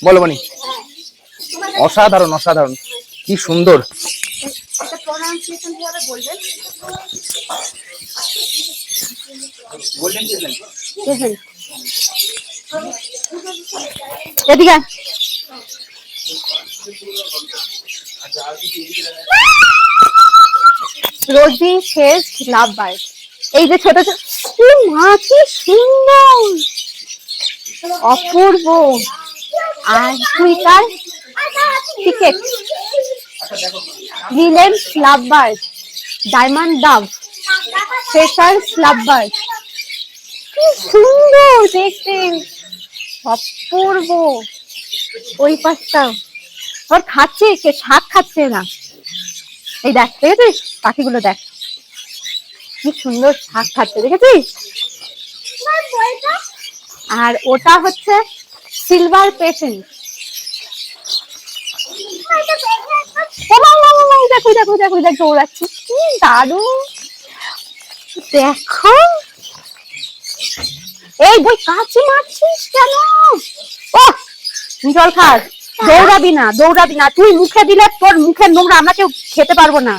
বলো বনি। অসাধারণ অসাধারণ, কি সুন্দর। এদিকে রোজি শেষ লাভ বার্ড। এই যে ছোট ছোট মা, কি সুন্দর, অপূর্ব। আর সুইকার টিকেট, লিলেন লাভ বার্ড, diamond dove, Fischer love bird, কি সুন্দর দেখতে, অপূর্ব। ওই পাশটা ওর খাচ্ছে, কে শাক খাচ্ছে না। এই দেখ, দেখেছিস পাখিগুলো, দেখ কি সুন্দর শাক খাচ্ছে, দেখেছিস। আর ওটা হচ্ছে সিলভার পেশেন্ট। দেখো দেখো দেখো দেখো, দৌড়াচ্ছি, কি দারুণ দেখো। এই বই কাছে মারছিস কেন? ও জল খাস, দৌড়াবি না দৌড়াবি না, তুই মুখে দিলে তোর মুখের নোংরা আমরা কেউ খেতে পারবো না।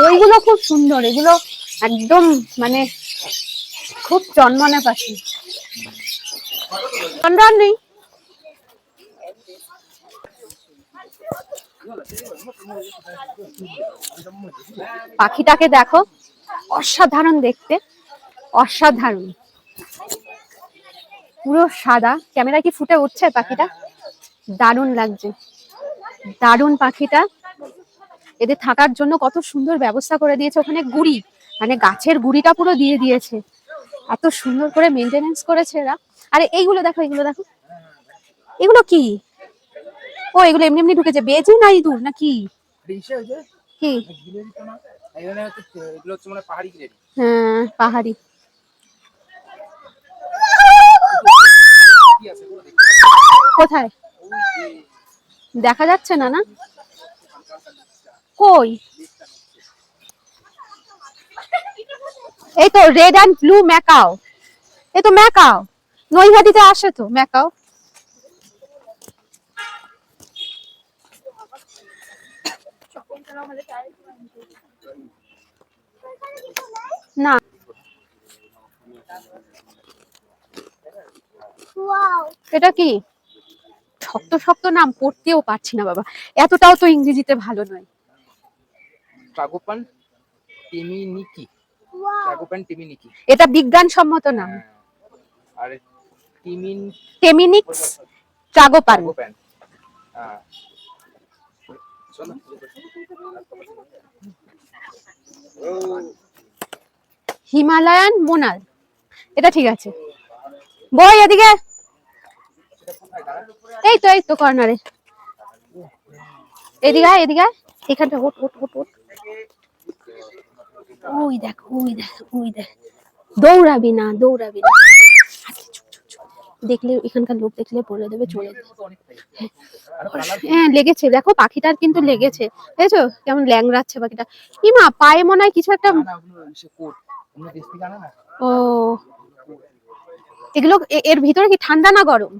ওইগুলো খুব সুন্দর, এগুলো একদম মানে খুব জন্মনা পাখি। নেই, পাখিটাকে দেখো, অসাধারণ দেখতে, অসাধারণ, পুরো সাদা। ক্যামেরা কি ফুটে উঠছে পাখিটা? দারুণ লাগছে, দারুণ পাখিটা। এদের থাকার জন্য কত সুন্দর ব্যবস্থা করে দিয়েছে, ওখানে গুড়ি, মানে গাছের গুড়িটা পুরো দিয়ে দিয়েছে, এত সুন্দর করে মেনটেনেন্স করেছে এরা। আরে এইগুলো দেখো, এগুলো দেখো, এগুলো কি? ও এগুলো এমনি এমনি ঢুকেছে, বেজি না ইঁদুর না কি? কি? হ্যাঁ পাহাড়ি। কোথায় দেখা যাচ্ছে না? না কই? এই তো রেড অ্যান্ড ব্লু ম্যাকাও, এই তো ম্যাকাও, নৈহাটিতে আসে তো ম্যাকাও। না এটা কি? শক্ত শক্ত নাম, পড়তেও পারছি না বাবা, এতটাও তো ইংরেজিতে ভালো নয়। ট্রাগোপান টিমিনিকি, ট্রাগোপান টিমিনিকি, এটা বিজ্ঞানসম্মত নাম। আর টেমিনিক্স ট্রাগোপান। হিমালয়ান মোনাল, এটা ঠিক আছে। বই এদিকে, এই তো এই তো কর্নারে, এদিকে এদিকে, এখানটা ওঠ ওঠ ওঠ ওঠ। ওই দেখ ওই দেখ ওই দেখ, দৌড়াবি না দৌড়াবি না, দেখলে এখানকার লোক দেখলে বলে দেবে চলে যাবে। হ্যাঁ লেগেছে, দেখো পাখিটার কিন্তু লেগেছে, দেখেছো কেমন ল্যাংড়াচ্ছে পাখিটা। ইমা পায়ে মনে হয় কিছু একটা। ও এগুলো এর ভিতরে কি ঠান্ডা না গরম?